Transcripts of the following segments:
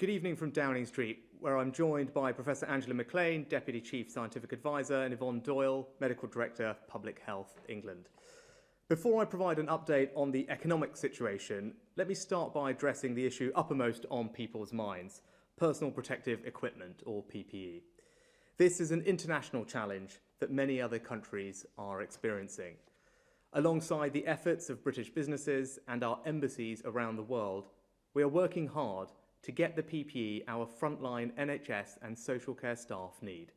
Good evening from Downing Street, where I'm joined by Professor Angela McLean, Deputy Chief Scientific Advisor, and Yvonne Doyle, Medical Director, Public Health England. Before I provide an update on the economic situation, let me start by addressing the issue uppermost on people's minds: personal protective equipment, or PPE. This is an international challenge that many other countries are experiencing. Alongside the efforts of British businesses and our embassies around the world, we are working hard to get the PPE our frontline NHS and social care staff need.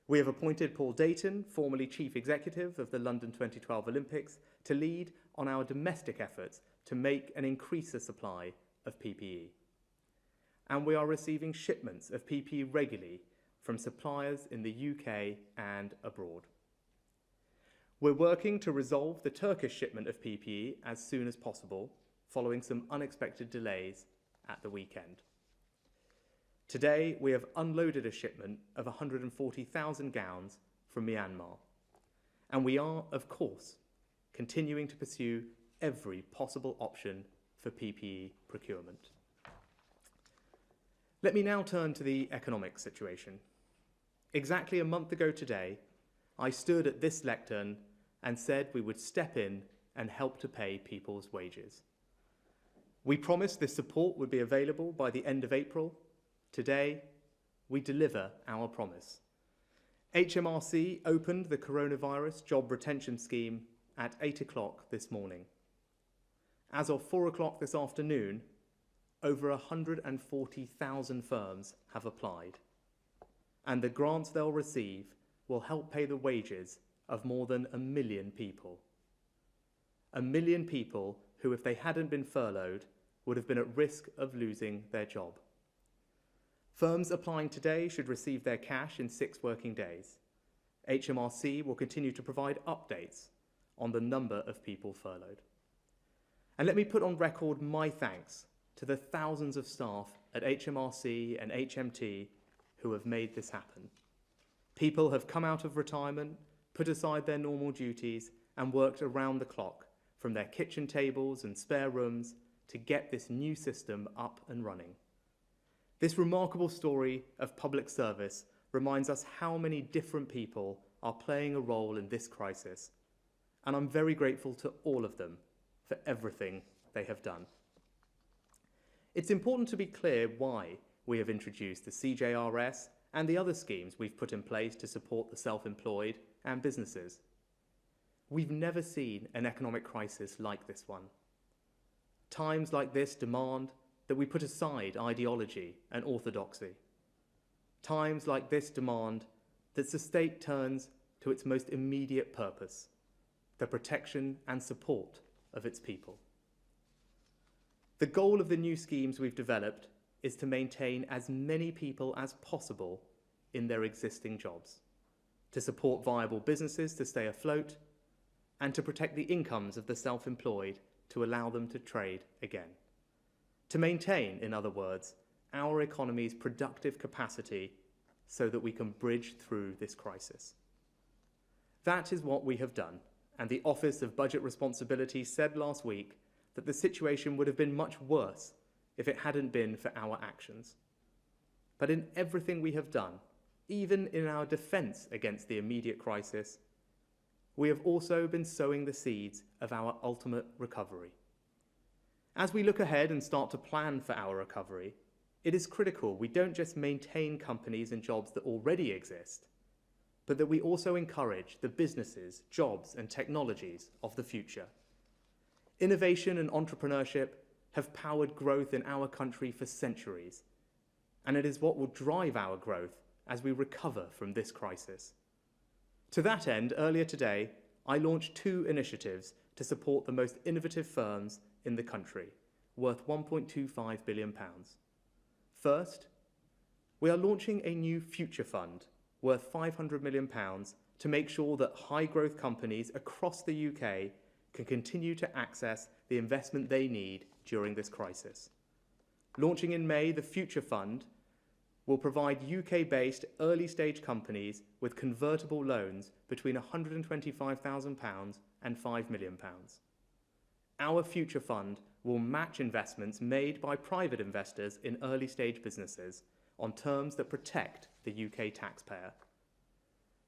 We have appointed Paul Dayton, formerly Chief Executive of the London 2012 Olympics, to lead on our domestic efforts to make and increase the supply of PPE. And we are receiving shipments of PPE regularly from suppliers in the UK and abroad. We're working to resolve the Turkish shipment of PPE as soon as possible, following some unexpected delays at the weekend. Today, we have unloaded a shipment of 140,000 gowns from Myanmar. And we are, of course, continuing to pursue every possible option for PPE procurement. Let me now turn to the economic situation. Exactly a month ago today, I stood at this lectern and said we would step in and help to pay people's wages. We promised this support would be available by the end of April. Today, we deliver our promise. HMRC opened the Coronavirus Job Retention Scheme at 8 o'clock this morning. As of 4 o'clock this afternoon, over 140,000 firms have applied, and the grants they'll receive will help pay the wages of more than 1 million people. 1 million people who, if they hadn't been furloughed, would have been at risk of losing their job. Firms applying today should receive their cash in 6 working days. HMRC will continue to provide updates on the number of people furloughed. And let me put on record my thanks to the thousands of staff at HMRC and HMT who have made this happen. People have come out of retirement, put aside their normal duties, and worked around the clock from their kitchen tables and spare rooms to get this new system up and running. This remarkable story of public service reminds us how many different people are playing a role in this crisis, and I'm very grateful to all of them for everything they have done. It's important to be clear why we have introduced the CJRS and the other schemes we've put in place to support the self-employed and businesses. We've never seen an economic crisis like this one. Times like this demand that we put aside ideology and orthodoxy. Times like this demand that the state turns to its most immediate purpose, the protection and support of its people. The goal of the new schemes we've developed is to maintain as many people as possible in their existing jobs, to support viable businesses to stay afloat, and to protect the incomes of the self-employed to allow them to trade again. To maintain, in other words, our economy's productive capacity so that we can bridge through this crisis. That is what we have done, and the Office of Budget Responsibility said last week that the situation would have been much worse if it hadn't been for our actions. But in everything we have done, even in our defence against the immediate crisis, we have also been sowing the seeds of our ultimate recovery. As we look ahead and start to plan for our recovery, it is critical we don't just maintain companies and jobs that already exist, but that we also encourage the businesses, jobs, and technologies of the future. Innovation and entrepreneurship have powered growth in our country for centuries, and it is what will drive our growth as we recover from this crisis. To that end, earlier today, I launched 2 initiatives to support the most innovative firms in the country, worth £1.25 billion. First, we are launching a new future fund worth £500 million to make sure that high-growth companies across the UK can continue to access the investment they need during this crisis. Launching in May, the Future Fund will provide UK-based early-stage companies with convertible loans between £125,000 and £5 million. Our Future Fund will match investments made by private investors in early-stage businesses on terms that protect the UK taxpayer.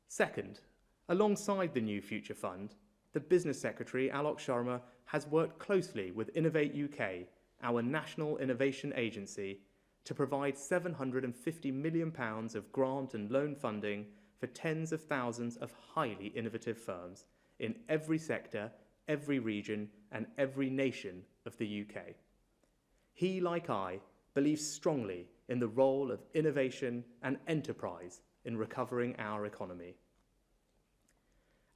Second, alongside the new Future Fund, the Business Secretary, Alok Sharma, has worked closely with Innovate UK, our national innovation agency, to provide £750 million of grant and loan funding for tens of thousands of highly innovative firms in every sector, every region, and every nation of the UK. He, like I, believes strongly in the role of innovation and enterprise in recovering our economy.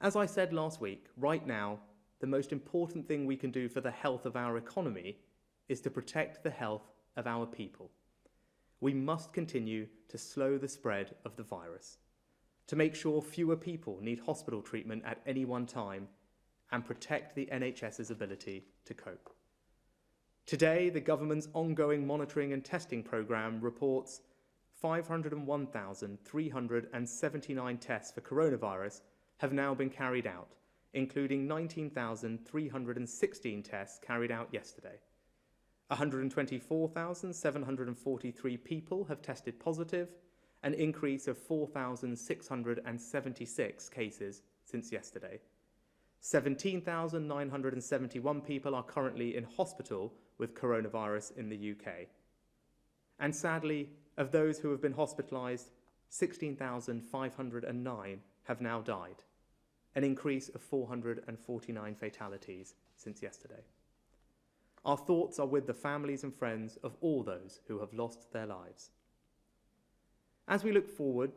As I said last week, right now, the most important thing we can do for the health of our economy is to protect the health of our people. We must continue to slow the spread of the virus, to make sure fewer people need hospital treatment at any one time, and protect the NHS's ability to cope. Today, the government's ongoing monitoring and testing programme reports 501,379 tests for coronavirus have now been carried out, including 19,316 tests carried out yesterday. 124,743 people have tested positive, an increase of 4,676 cases since yesterday. 17,971 people are currently in hospital with coronavirus in the UK. And sadly, of those who have been hospitalised, 16,509 have now died, an increase of 449 fatalities since yesterday. Our thoughts are with the families and friends of all those who have lost their lives. As we look forward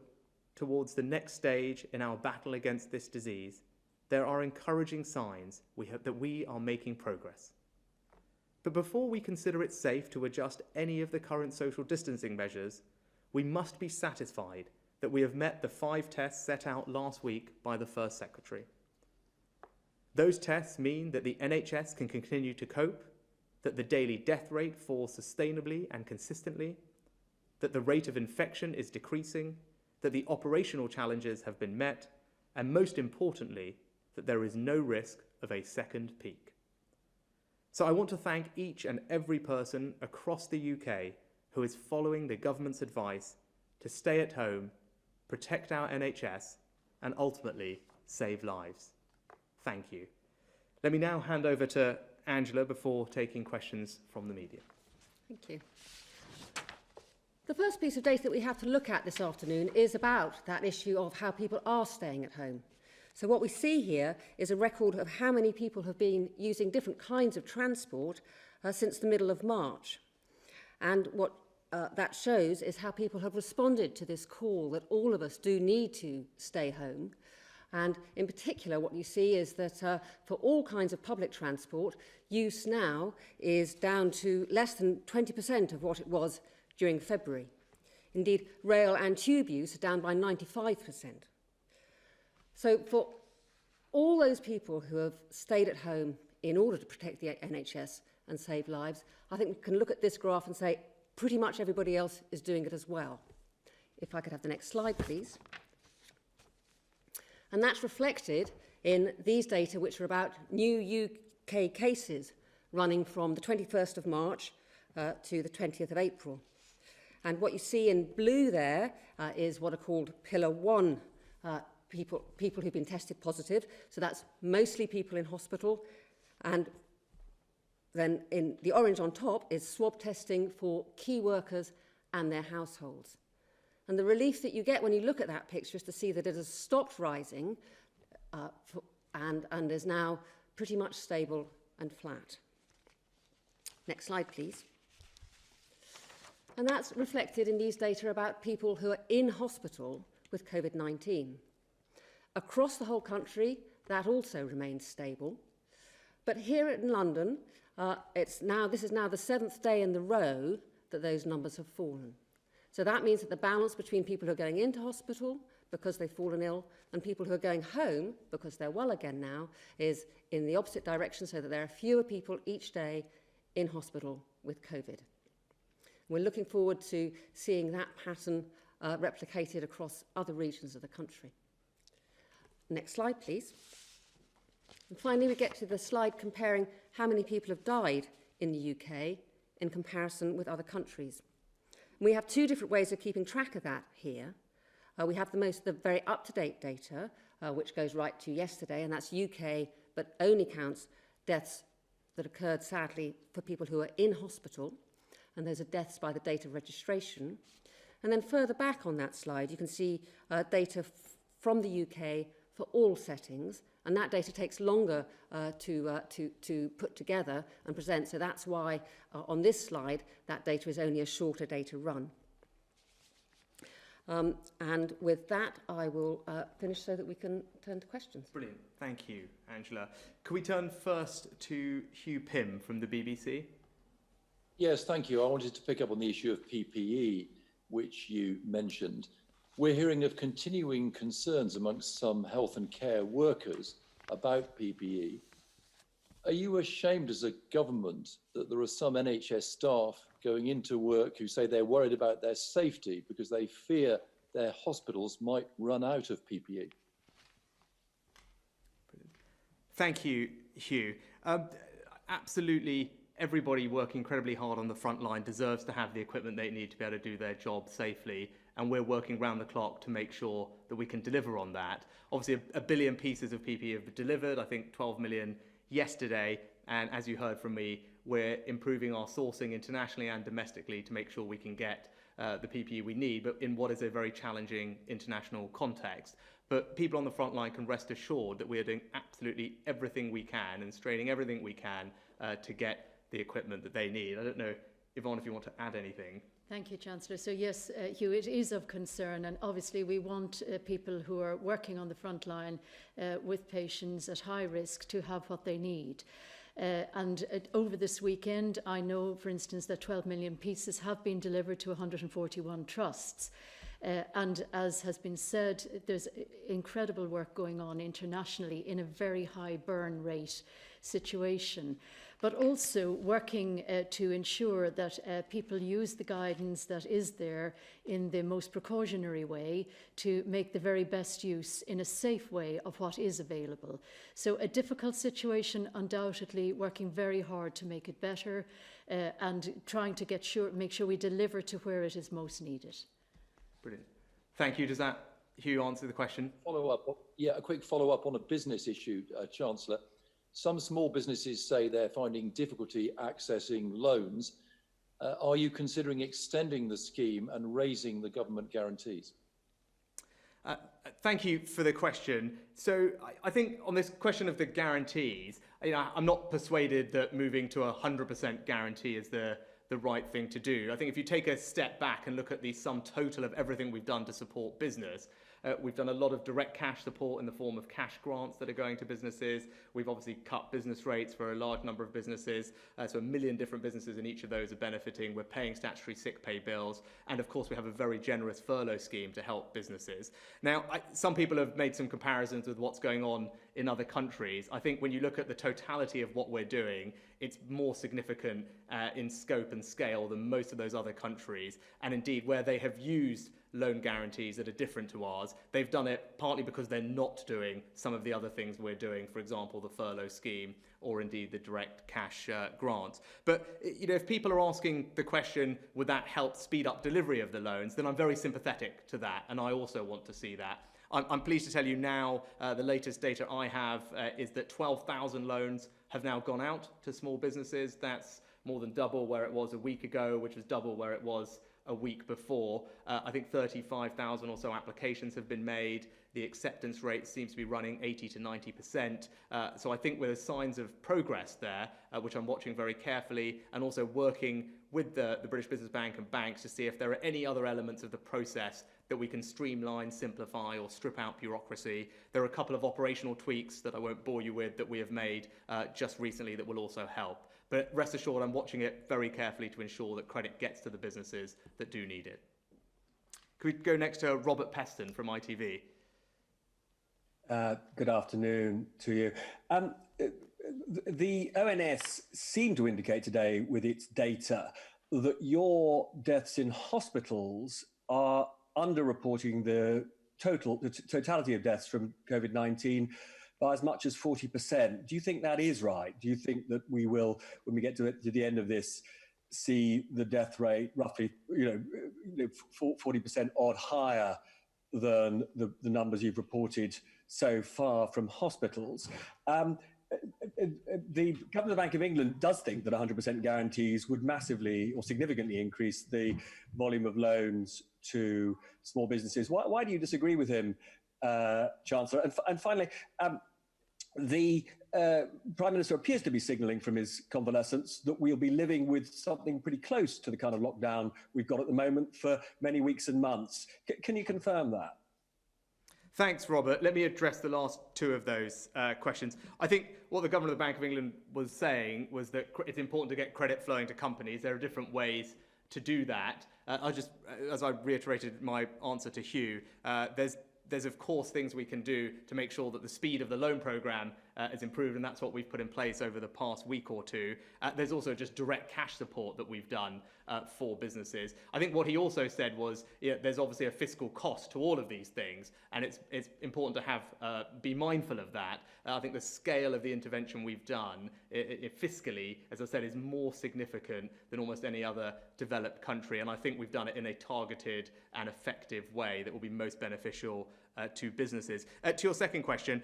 towards the next stage in our battle against this disease, there are encouraging signs that we are making progress. But before we consider it safe to adjust any of the current social distancing measures, we must be satisfied that we have met the 5 tests set out last week by the First Secretary. Those tests mean that the NHS can continue to cope, that the daily death rate falls sustainably and consistently, that the rate of infection is decreasing, that the operational challenges have been met, and most importantly, that there is no risk of a second peak. So I want to thank each and every person across the UK who is following the government's advice to stay at home, protect our NHS, and ultimately save lives. Thank you. Let me now hand over to Angela before taking questions from the media. Thank you. The first piece of data that we have to look at this afternoon is about that issue of how people are staying at home. So what we see here is a record of how many people have been using different kinds of transport since the middle of March. And what that shows is how people have responded to this call that all of us do need to stay home. And in particular, what you see is that for all kinds of public transport, use now is down to less than 20% of what it was during February. Indeed, rail and tube use are down by 95%. So for all those people who have stayed at home in order to protect the NHS and save lives, I think we can look at this graph and say pretty much everybody else is doing it as well. If I could have the next slide, please. And that's reflected in these data, which are about new UK cases running from the 21st of March to the 20th of April. And what you see in blue there is what are called Pillar 1 people who've been tested positive. So that's mostly people in hospital. And then in the orange on top is swab testing for key workers and their households. And the relief that you get when you look at that picture is to see that it has stopped rising and is now pretty much stable and flat. Next slide, please. And that's reflected in these data about people who are in hospital with COVID-19. Across the whole country, that also remains stable. But here in London, this is now the 7th day in the row that those numbers have fallen. So that means that the balance between people who are going into hospital because they've fallen ill and people who are going home because they're well again now is in the opposite direction, so that there are fewer people each day in hospital with COVID. We're looking forward to seeing that pattern replicated across other regions of the country. Next slide, please. And finally, we get to the slide comparing how many people have died in the UK in comparison with other countries. And we have two different ways of keeping track of that here. We have the very up-to-date data, which goes right to yesterday, and that's UK, but only counts deaths that occurred, sadly, for people who are in hospital, and those are deaths by the date of registration. And then further back on that slide, you can see data from the UK for all settings, and that data takes longer to put together and present, so that's why on this slide that data is only a shorter data run. And with that, I will finish so that we can turn to questions. Brilliant. Thank you, Angela. Can we turn first to Hugh Pym from the BBC? Yes, thank you. I wanted to pick up on the issue of PPE, which you mentioned. We're hearing of continuing concerns amongst some health and care workers about PPE. Are you ashamed as a government that there are some NHS staff going into work who say they're worried about their safety because they fear their hospitals might run out of PPE? Thank you, Hugh. Absolutely, everybody working incredibly hard on the front line deserves to have the equipment they need to be able to do their job safely, and we're working round the clock to make sure that we can deliver on that. Obviously, a billion pieces of PPE have been delivered, I think 12 million yesterday, and as you heard from me, we're improving our sourcing internationally and domestically to make sure we can get the PPE we need, but in what is a very challenging international context. But people on the front line can rest assured that we are doing absolutely everything we can and straining everything we can to get the equipment that they need. I don't know, Yvonne, if you want to add anything. Thank you, Chancellor. So yes, Hugh, it is of concern, and obviously we want people who are working on the front line with patients at high risk to have what they need. And over this weekend, I know, for instance, that 12 million pieces have been delivered to 141 trusts. And as has been said, there's incredible work going on internationally in a very high burn rate situation, but also working to ensure that people use the guidance that is there in the most precautionary way to make the very best use in a safe way of what is available. So a difficult situation, undoubtedly, working very hard to make it better and trying to make sure we deliver to where it is most needed. Brilliant. Thank you. Does that, Hugh, answer the question? A quick follow-up on a business issue, Chancellor. Some small businesses say they're finding difficulty accessing loans. Are you considering extending the scheme and raising the government guarantees? Thank you for the question. So I think on this question of the guarantees, I'm not persuaded that moving to 100% guarantee is the right thing to do. I think if you take a step back and look at the sum total of everything we've done to support business, we've done a lot of direct cash support in the form of cash grants that are going to businesses. We've obviously cut business rates for a large number of businesses. So 1 million different businesses in each of those are benefiting. We're paying statutory sick pay bills. And of course, we have a very generous furlough scheme to help businesses. Now, some people have made some comparisons with what's going on in other countries. I think when you look at the totality of what we're doing, it's more significant in scope and scale than most of those other countries. And indeed, where they have used loan guarantees that are different to ours, they've done it partly because they're not doing some of the other things we're doing, for example, the furlough scheme or indeed the direct cash grants. But if people are asking the question, would that help speed up delivery of the loans, then I'm very sympathetic to that, and I also want to see that. I'm pleased to tell you now, the latest data I have is that 12,000 loans have now gone out to small businesses. That's more than double where it was a week ago, which was double where it was a week before. I think 35,000 or so applications have been made. The acceptance rate seems to be running 80 to 90%. So I think there's signs of progress there, which I'm watching very carefully, and also working with the British Business Bank and banks to see if there are any other elements of the process that we can streamline, simplify, or strip out bureaucracy. There are a couple of operational tweaks that I won't bore you with that we have made just recently that will also help. But rest assured, I'm watching it very carefully to ensure that credit gets to the businesses that do need it. Could we go next to Robert Peston from ITV? Good afternoon to you. The ONS seemed to indicate today with its data that your deaths in hospitals are underreporting the totality of deaths from COVID-19 by as much as 40%. Do you think that is right? Do you think that we will, when we get to the end of this, see the death rate roughly 40% odd higher than the numbers you've reported so far from hospitals? The Governor of the Bank of England does think that 100% guarantees would massively or significantly increase the volume of loans to small businesses. Why do you disagree with him, Chancellor? And finally, the Prime Minister appears to be signalling from his convalescence that we'll be living with something pretty close to the kind of lockdown we've got at the moment for many weeks and months. Can you confirm that? Thanks, Robert. Let me address the last two of those questions. I think what the Governor of the Bank of England was saying was that it's important to get credit flowing to companies. There are different ways to do that. As I reiterated my answer to Hugh, there's of course things we can do to make sure that the speed of the loan programme is improved, and that's what we've put in place over the past week or two. There's also just direct cash support that we've done for businesses. I think what he also said was there's obviously a fiscal cost to all of these things, and it's important to have be mindful of that. I think the scale of the intervention we've done fiscally, as I said, is more significant than almost any other developed country, and I think we've done it in a targeted and effective way that will be most beneficial to businesses. To your second question,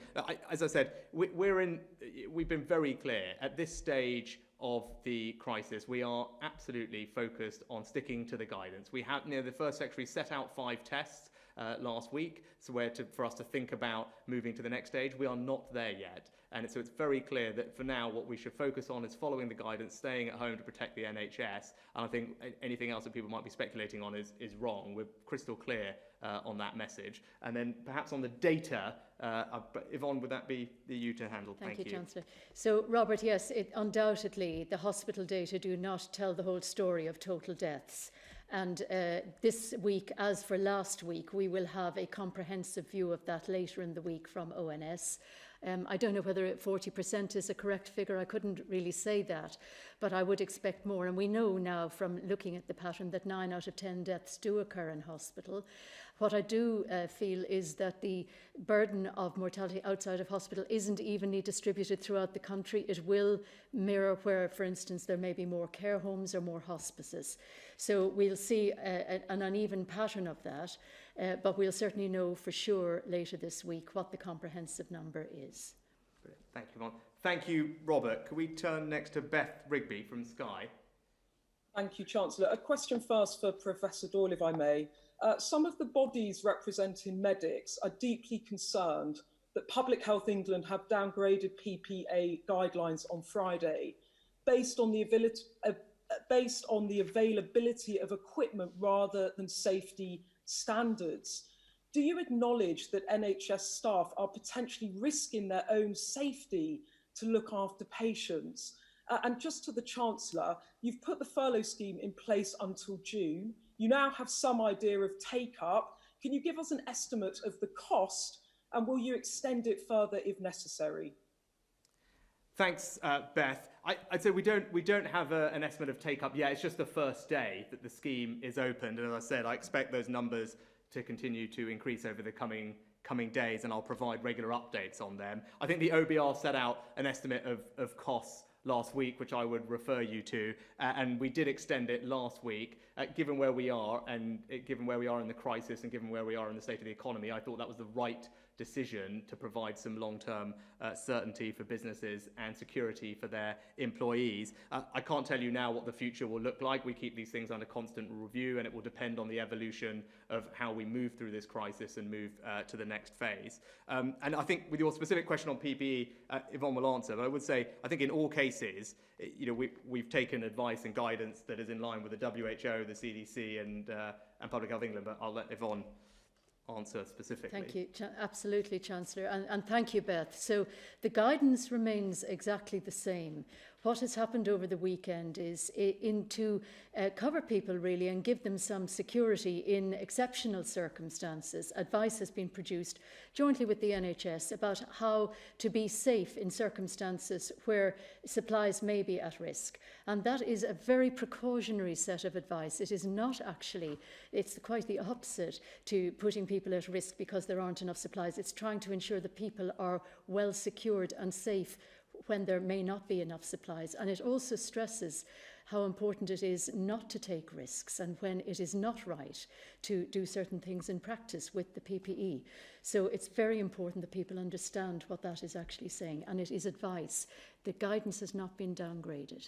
as I said, we've been very clear at this stage of the crisis. We are absolutely focused on sticking to the guidance. We have, the First Secretary set out 5 tests last week, so for us to think about moving to the next stage. We are not there yet. And so it's very clear that for now, what we should focus on is following the guidance, staying at home to protect the NHS. And I think anything else that people might be speculating on is wrong. We're crystal clear on that message. And then perhaps on the data, Yvonne, would that be you to handle? Thank you, Chancellor. So, Robert, yes, undoubtedly the hospital data do not tell the whole story of total deaths. And this week, as for last week, we will have a comprehensive view of that later in the week from ONS. I don't know whether 40% is a correct figure. I couldn't really say that, but I would expect more. And we know now from looking at the pattern that 9 out of 10 deaths do occur in hospital. What I do feel is that the burden of mortality outside of hospital isn't evenly distributed throughout the country. It will mirror where, for instance, there may be more care homes or more hospices. So we'll see an uneven pattern of that, but we'll certainly know for sure later this week what the comprehensive number is. Brilliant. Thank you, Yvonne. Thank you, Robert. Can we turn next to Beth Rigby from Sky? Thank you, Chancellor. A question first for Professor Doyle, if I may. Some of the bodies representing medics are deeply concerned that Public Health England have downgraded PPA guidelines on Friday based on the availability of equipment rather than safety standards. Do you acknowledge that NHS staff are potentially risking their own safety to look after patients? And just to the Chancellor, you've put the furlough scheme in place until June. You now have some idea of take-up. Can you give us an estimate of the cost, and will you extend it further if necessary? Thanks, Beth. I'd say we don't have an estimate of take-up yet. It's just the first day that the scheme is opened. And as I said, I expect those numbers to continue to increase over the coming days, and I'll provide regular updates on them. I think the OBR set out an estimate of costs last week, which I would refer you to, and we did extend it last week. Given where we are, and given where we are in the crisis, and given where we are in the state of the economy, I thought that was the right decision to provide some long-term certainty for businesses and security for their employees. I can't tell you now what the future will look like. We keep these things under constant review, and it will depend on the evolution of how we move through this crisis and move to the next phase. And I think with your specific question on PPE, Yvonne will answer, but I would say I think in all cases, we've taken advice and guidance that is in line with the WHO, the CDC, and Public Health England. But I'll let Yvonne answer specifically. Thank you. Absolutely, Chancellor. And thank you, Beth. So the guidance remains exactly the same. What has happened over the weekend is to cover people really and give them some security in exceptional circumstances. Advice has been produced jointly with the NHS about how to be safe in circumstances where supplies may be at risk. And that is a very precautionary set of advice. It is not actually, it's quite the opposite to putting people at risk because there aren't enough supplies. It's trying to ensure that people are well secured and safe when there may not be enough supplies. And it also stresses how important it is not to take risks and when it is not right to do certain things in practice with the PPE. So it's very important that people understand what that is actually saying, and it is advice. The guidance has not been downgraded.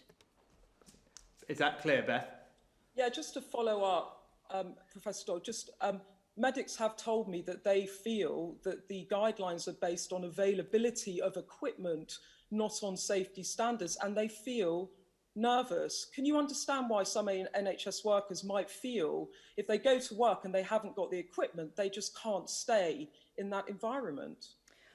Is that clear, Beth? Yeah, just to follow up, Professor Dodd, medics have told me that they feel that the guidelines are based on availability of equipment, not on safety standards, and they feel nervous. Can you understand why some NHS workers might feel if they go to work and they haven't got the equipment, they just can't stay in that environment?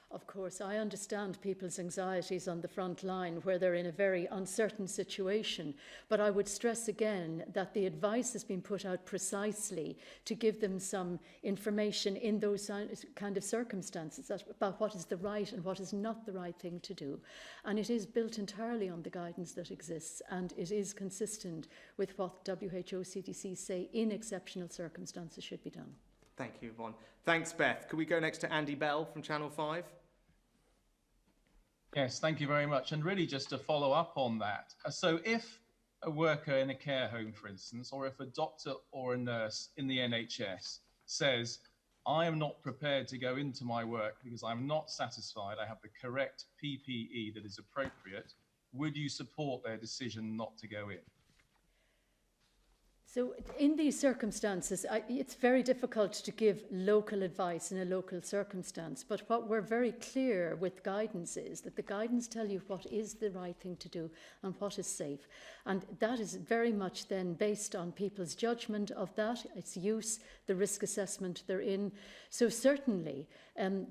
Of course, I understand people's anxieties on the front line where they're in a very uncertain situation, but I would stress again that the advice has been put out precisely to give them some information in those kind of circumstances about what is the right and what is not the right thing to do. And it is built entirely on the guidance that exists, and it is consistent with what WHO CDC say in exceptional circumstances should be done. Thank you, Yvonne. Thanks, Beth. Could we go next to Andy Bell from Channel 5? Yes, thank you very much. And really just to follow up on that. So if a worker in a care home, for instance, or if a doctor or a nurse in the NHS says, I am not prepared to go into my work because I'm not satisfied I have the correct PPE that is appropriate, would you support their decision not to go in? So in these circumstances, it's very difficult to give local advice in a local circumstance. But what we're very clear with guidance is that the guidance tell you what is the right thing to do and what is safe. And that is very much then based on people's judgment of that, its use, the risk assessment they're in. So certainly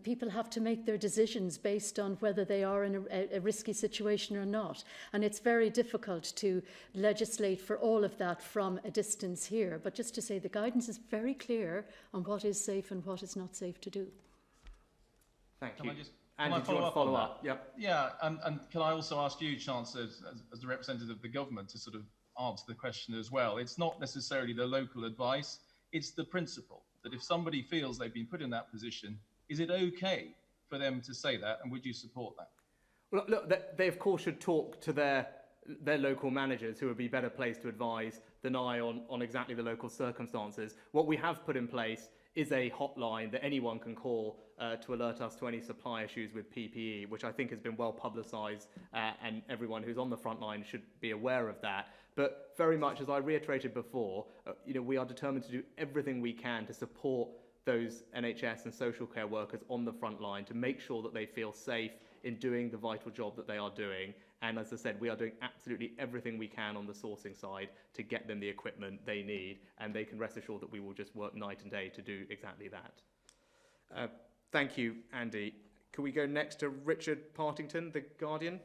people have to make their decisions based on whether they are in a risky situation or not. And it's very difficult to legislate for all of that from a distance here. But just to say the guidance is very clear on what is safe and what is not safe to do. Thank you. Andy, do you want to follow up? Yep. Yeah, and can I also ask you, Chancellor, as the representative of the government, to sort of answer the question as well? It's not necessarily the local advice, it's the principle that if somebody feels they've been put in that position, is it okay for them to say that, and would you support that? Well, look, they of course should talk to their local managers who would be better placed to advise than I on exactly the local circumstances. What we have put in place is a hotline that anyone can call to alert us to any supply issues with PPE, which I think has been well publicised, and everyone who's on the front line should be aware of that. But very much, as I reiterated before, we are determined to do everything we can to support those NHS and social care workers on the front line to make sure that they feel safe in doing the vital job that they are doing. And as I said, we are doing absolutely everything we can on the sourcing side to get them the equipment they need, and they can rest assured that we will just work night and day to do exactly that. Thank you, Andy. Can we go next to Richard Partington, The Guardian?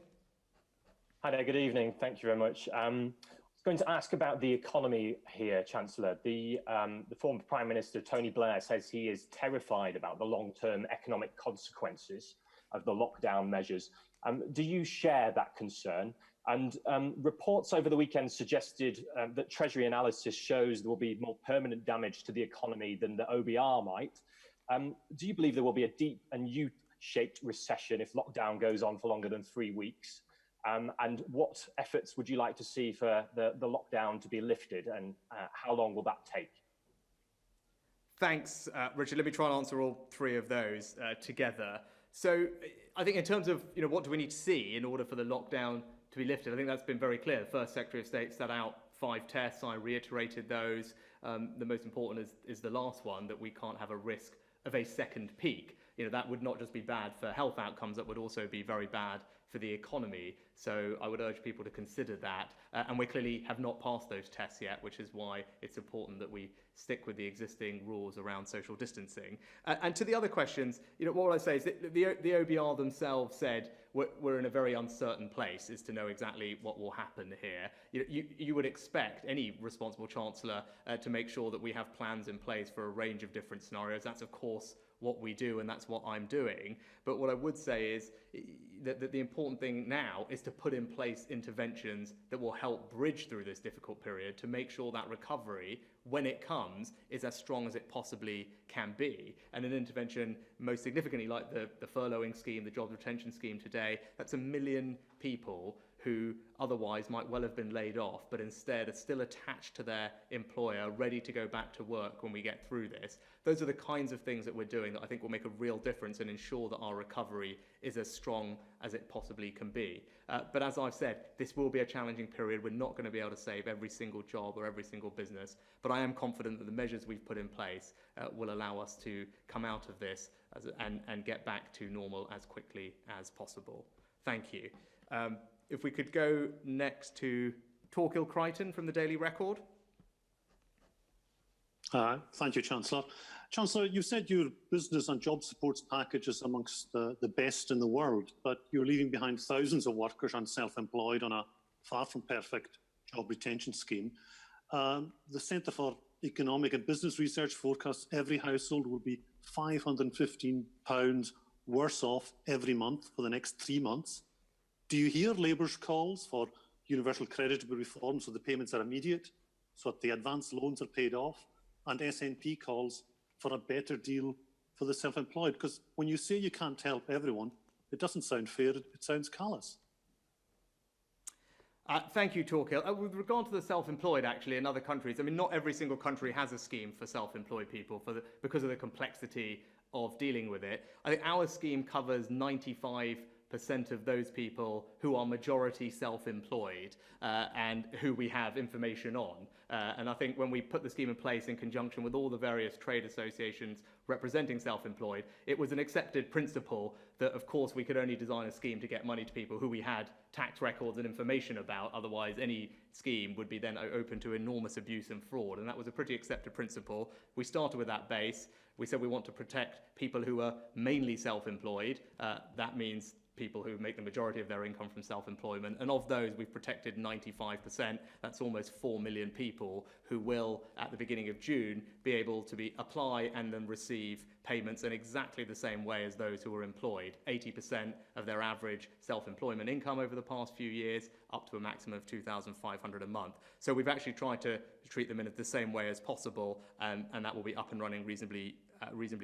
Hi there, good evening. Thank you very much. I was going to ask about the economy here, Chancellor. The former Prime Minister, Tony Blair, says he is terrified about the long-term economic consequences of the lockdown measures. Do you share that concern? And reports over the weekend suggested that Treasury analysis shows there will be more permanent damage to the economy than the OBR might. Do you believe there will be a deep and U-shaped recession if lockdown goes on for longer than 3 weeks? And what efforts would you like to see for the lockdown to be lifted, and how long will that take? Thanks, Richard. Let me try and answer all three of those together. So I think in terms of what do we need to see in order for the lockdown to be lifted, I think that's been very clear. The first Secretary of State set out 5 tests. I reiterated those. The most important is the last one, that we can't have a risk of a second peak. That would not just be bad for health outcomes, that would also be very bad for the economy. So I would urge people to consider that. And we clearly have not passed those tests yet, which is why it's important that we stick with the existing rules around social distancing. And to the other questions, what I say is that the OBR themselves said we're in a very uncertain place as to know exactly what will happen here. You would expect any responsible chancellor to make sure that we have plans in place for a range of different scenarios. That's, of course, what we do, and that's what I'm doing. But what I would say is that the important thing now is to put in place interventions that will help bridge through this difficult period to make sure that recovery, when it comes, is as strong as it possibly can be. And an intervention most significantly like the furloughing scheme, the jobs retention scheme today, that's 1 million people who otherwise might well have been laid off, but instead are still attached to their employer, ready to go back to work when we get through this. Those are the kinds of things that we're doing that I think will make a real difference and ensure that our recovery is as strong as it possibly can be. But as I've said, this will be a challenging period. We're not going to be able to save every single job or every single business, but I am confident that the measures we've put in place will allow us to come out of this and get back to normal as quickly as possible. Thank you. If we could go next to Torquil Crichton from the Daily Record. Thank you, Chancellor. Chancellor, you said your business and job supports package is amongst the best in the world, but you're leaving behind thousands of workers and self-employed on a far from perfect job retention scheme. The Centre for Economic and Business Research forecasts every household will be £515 worse off every month for the next 3 months. Do you hear Labour's calls for universal credit to be reformed so the payments are immediate, so that the advance loans are paid off, and SNP calls for a better deal for the self-employed? Because when you say you can't help everyone, it doesn't sound fair, it sounds callous. Thank you, Torquil. With regard to the self-employed, actually, in other countries, I mean, not every single country has a scheme for self-employed people because of the complexity of dealing with it. I think our scheme covers 95% of those people who are majority self-employed and who we have information on. And I think when we put the scheme in place in conjunction with all the various trade associations representing self-employed, it was an accepted principle that, of course, we could only design a scheme to get money to people who we had tax records and information about. Otherwise, any scheme would be then open to enormous abuse and fraud. And that was a pretty accepted principle. We started with that base. We said we want to protect people who are mainly self-employed. That means people who make the majority of their income from self-employment. And of those, we've protected 95%. That's almost 4 million people who will, at the beginning of June, be able to apply and then receive payments in exactly the same way as those who are employed. 80% of their average self-employment income over the past few years, up to a maximum of $2,500 a month. So we've actually tried to treat them in the same way as possible, and that will be up and running reasonably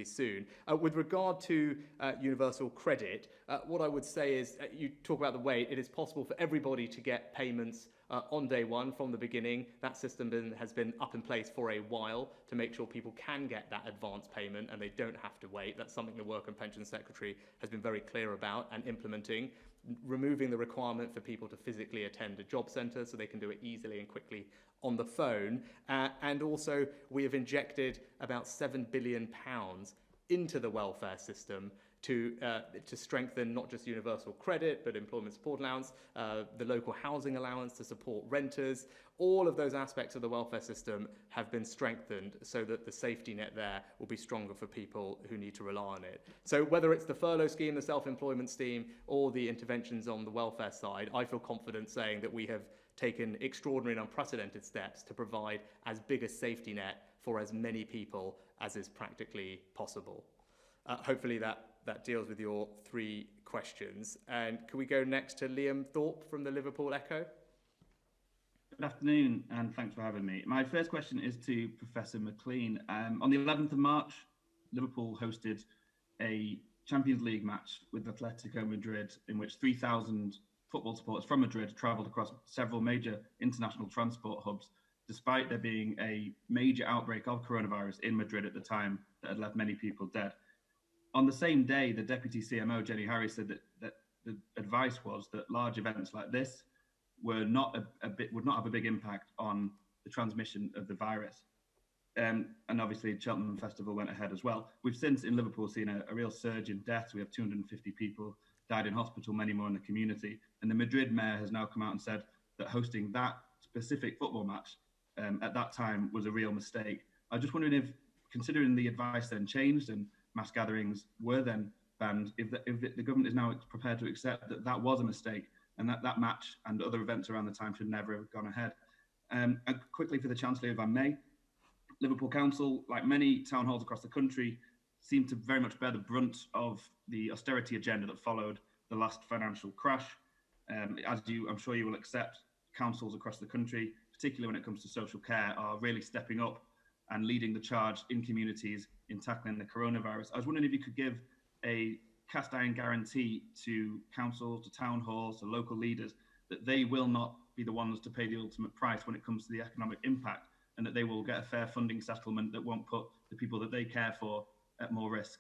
soon. With regard to universal credit, what I would say is, you talk about the way it is possible for everybody to get payments on day one from the beginning. That system has been up in place for a while to make sure people can get that advance payment and they don't have to wait. That's something the Work and Pension Secretary has been very clear about and implementing. Removing the requirement for people to physically attend a job centre so they can do it easily and quickly on the phone. And also, we have injected about £7 billion into the welfare system to strengthen not just universal credit, but employment support allowance, the local housing allowance to support renters. All of those aspects of the welfare system have been strengthened so that the safety net there will be stronger for people who need to rely on it. So whether it's the furlough scheme, the self-employment scheme, or the interventions on the welfare side, I feel confident saying that we have taken extraordinary and unprecedented steps to provide as big a safety net for as many people as is practically possible. Hopefully that deals with your 3 questions. And can we go next to Liam Thorpe from the Liverpool Echo? Good afternoon, and thanks for having me. My first question is to Professor McLean. On the 11th of March, Liverpool hosted a Champions League match with Atletico Madrid, in which 3,000 football supporters from Madrid travelled across several major international transport hubs, despite there being a major outbreak of coronavirus in Madrid at the time that had left many people dead. On the same day, the Deputy CMO, Jenny Harry, said that the advice was that large events like this would not have a big impact on the transmission of the virus. And obviously, Cheltenham Festival went ahead as well. We've since in Liverpool seen a real surge in deaths. We have 250 people died in hospital, many more in the community. And the Madrid mayor has now come out and said that hosting that specific football match at that time was a real mistake. I was just wondering if, considering the advice then changed and mass gatherings were then banned, if the government is now prepared to accept that that was a mistake and that match and other events around the time should never have gone ahead. And quickly for the Chancellor, if I may, Liverpool Council, like many town halls across the country, seemed to very much bear the brunt of the austerity agenda that followed the last financial crash. I'm sure you will accept, councils across the country, particularly when it comes to social care, are really stepping up and leading the charge in communities in tackling the coronavirus. I was wondering if you could give a cast iron guarantee to councils, to town halls, to local leaders, that they will not be the ones to pay the ultimate price when it comes to the economic impact, and that they will get a fair funding settlement that won't put the people that they care for at more risk.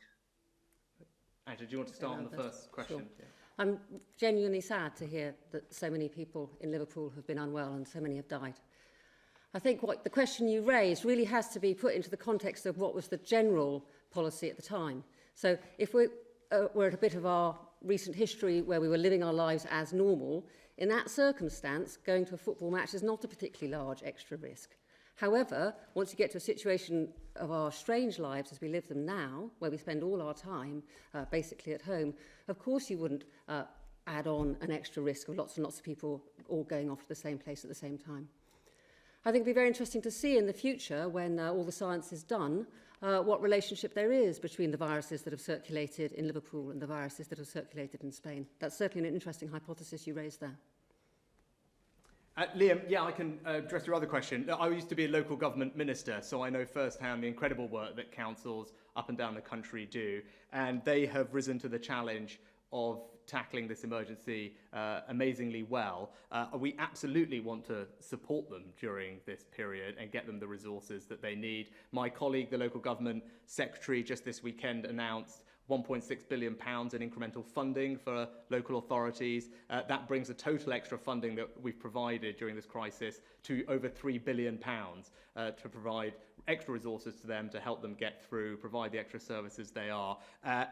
Angela, do you want to start on the first question? Sure. Yeah. I'm genuinely sad to hear that so many people in Liverpool have been unwell and so many have died. I think what the question you raised really has to be put into the context of what was the general policy at the time. So if we're at a bit of our recent history where we were living our lives as normal, in that circumstance, going to a football match is not a particularly large extra risk. However, once you get to a situation of our strange lives as we live them now, where we spend all our time basically at home, of course you wouldn't add on an extra risk of lots and lots of people all going off to the same place at the same time. I think it'll be very interesting to see in the future, when all the science is done, what relationship there is between the viruses that have circulated in Liverpool and the viruses that have circulated in Spain. That's certainly an interesting hypothesis you raised there. Liam, yeah, I can address your other question. I used to be a local government minister, so I know firsthand the incredible work that councils up and down the country do, and they have risen to the challenge of tackling this emergency amazingly well. We absolutely want to support them during this period and get them the resources that they need. My colleague, the local government secretary, just this weekend announced £1.6 billion in incremental funding for local authorities. That brings the total extra funding that we've provided during this crisis to over £3 billion to provide extra resources to them to help them get through, provide the extra services they are,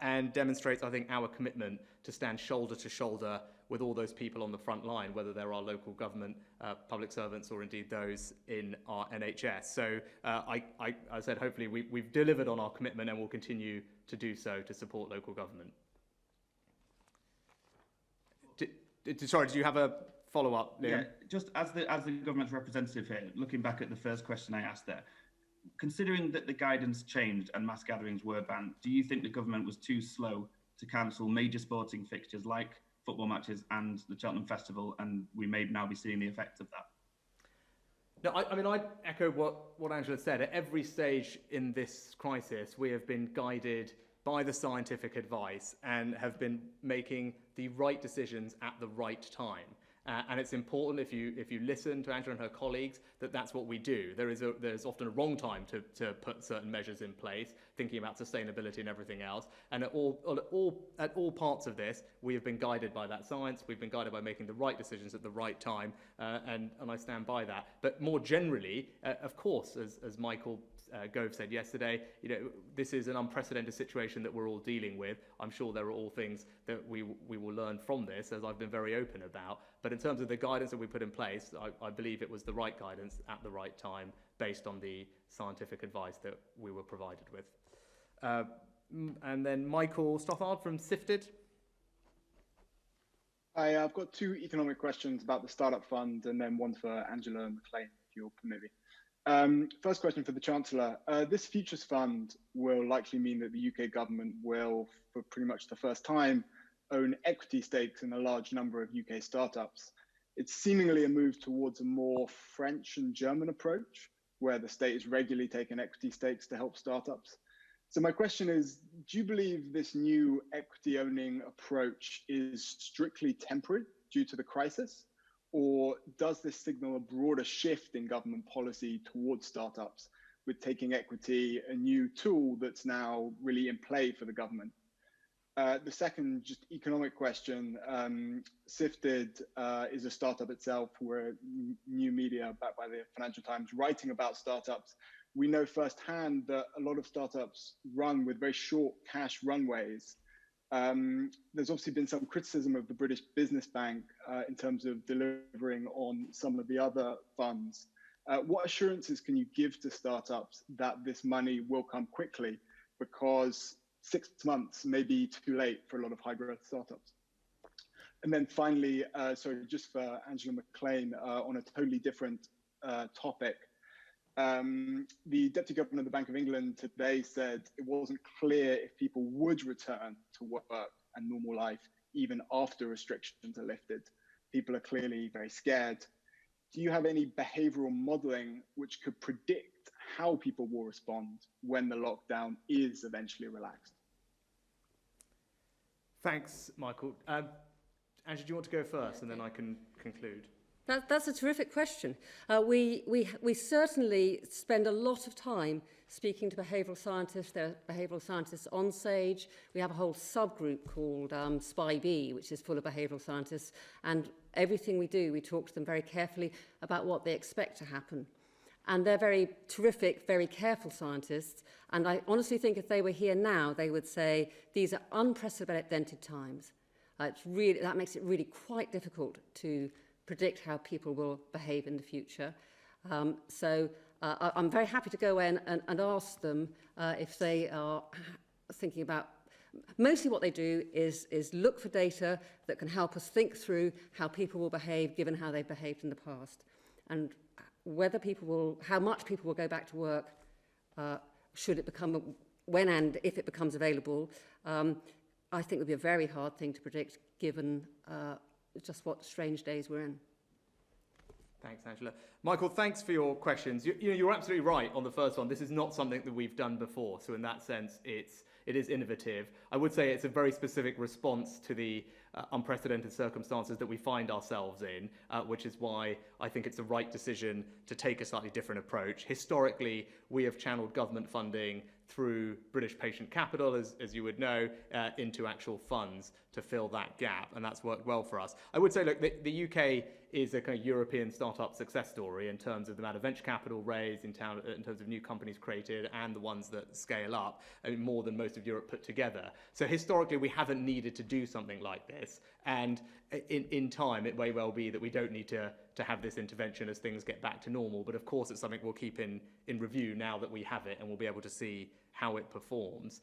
and demonstrates, I think, our commitment to stand shoulder to shoulder with all those people on the front line, whether they're our local government, public servants, or indeed those in our NHS. So I said, hopefully we've delivered on our commitment and will continue to do so to support local government. Sorry, did you have a follow-up, Liam? Yeah, just as the government's representative here, looking back at the first question I asked there, considering that the guidance changed and mass gatherings were banned, do you think the government was too slow to cancel major sporting fixtures like football matches and the Cheltenham Festival, and we may now be seeing the effects of that? No, I echo what Angela said. At every stage in this crisis, we have been guided by the scientific advice and have been making the right decisions at the right time. And it's important, if you listen to Angela and her colleagues, that's what we do. There's often a wrong time to put certain measures in place, thinking about sustainability and everything else. And at all parts of this, we have been guided by that science. We've been guided by making the right decisions at the right time, and I stand by that. But more generally, of course, as Michael Gove said yesterday, this is an unprecedented situation that we're all dealing with. I'm sure there are all things that we will learn from this, as I've been very open about. But in terms of the guidance that we put in place, I believe it was the right guidance at the right time, based on the scientific advice that we were provided with. And then Michael Stothard from Sifted. Hi, I've got two economic questions about the Startup Fund and then one for Angela McLean, if you'll permit me. First question for the Chancellor. This Futures Fund will likely mean that the UK government will, for pretty much the first time, own equity stakes in a large number of UK startups. It's seemingly a move towards a more French and German approach, where the state is regularly taking equity stakes to help startups. So my question is, do you believe this new equity owning approach is strictly temporary due to the crisis? Or does this signal a broader shift in government policy towards startups, with taking equity a new tool that's now really in play for the government? The second, just economic question, Sifted is a startup itself. We're new media backed by the Financial Times writing about startups. We know firsthand that a lot of startups run with very short cash runways. There's obviously been some criticism of the British Business Bank in terms of delivering on some of the other funds. What assurances can you give to startups that this money will come quickly? Because 6 months may be too late for a lot of high growth startups. And then finally, sorry, just for Angela McLean, on a totally different topic, the Deputy Governor of the Bank of England today said it wasn't clear if people would return to work and normal life even after restrictions are lifted. People are clearly very scared. Do you have any behavioural modelling which could predict how people will respond when the lockdown is eventually relaxed? Thanks, Michael. Angela, do you want to go first, and then I can conclude? That's a terrific question. We certainly spend a lot of time speaking to behavioural scientists. There are behavioural scientists on Sage. We have a whole subgroup called SPI-B, which is full of behavioural scientists. And everything we do, we talk to them very carefully about what they expect to happen. And they're very terrific, very careful scientists. And I honestly think if they were here now, they would say, these are unprecedented times. That makes it really quite difficult to predict how people will behave in the future. So I'm very happy to go in and ask them if they are thinking about, mostly what they do is look for data that can help us think through how people will behave given how they've behaved in the past. And whether people will, how much people will go back to work, should it become, when and if it becomes available, I think it would be a very hard thing to predict given just what strange days we're in. Thanks, Angela. Michael, thanks for your questions. You're absolutely right on the first one. This is not something that we've done before. So in that sense, it is innovative. I would say it's a very specific response to the unprecedented circumstances that we find ourselves in, which is why I think it's the right decision to take a slightly different approach. Historically, we have channeled government funding through British patient capital, as you would know, into actual funds to fill that gap, and that's worked well for us. I would say, look, the UK is a kind of European startup success story in terms of the amount of venture capital raised, in terms of new companies created, and the ones that scale up, I mean, more than most of Europe put together. So historically, we haven't needed to do something like this, and in time, it may well be that we don't need to have this intervention as things get back to normal. But of course, it's something we'll keep in review now that we have it, and we'll be able to see how it performs.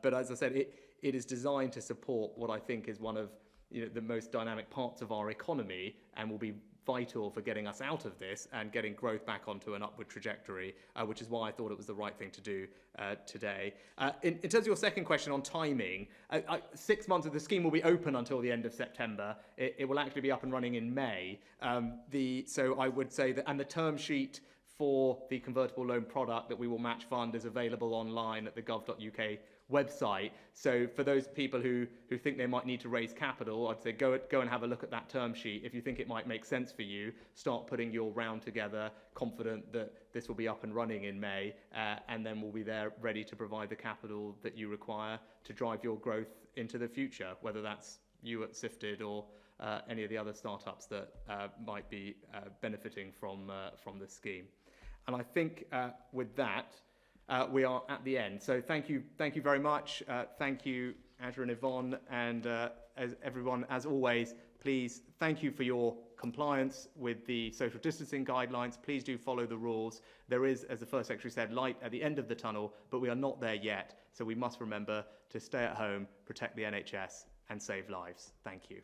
But as I said, it is designed to support what I think is one of the most dynamic parts of our economy, and will be vital for getting us out of this and getting growth back onto an upward trajectory, which is why I thought it was the right thing to do today. In terms of your second question on timing, 6 months of the scheme will be open until the end of September. It will actually be up and running in May. So I would say that, and the term sheet for the convertible loan product that we will match fund is available online at the gov.uk website. So for those people who think they might need to raise capital, I'd say go and have a look at that term sheet. If you think it might make sense for you, start putting your round together, confident that this will be up and running in May, and then we'll be there ready to provide the capital that you require to drive your growth into the future, whether that's you at Sifted or any of the other startups that might be benefiting from the scheme. And I think with that, we are at the end. So thank you very much. Thank you, Angela and Yvonne, and as everyone, as always, please thank you for your compliance with the social distancing guidelines. Please do follow the rules. There is, as the First Secretary said, light at the end of the tunnel, but we are not there yet. So we must remember to stay at home, protect the NHS, and save lives. Thank you.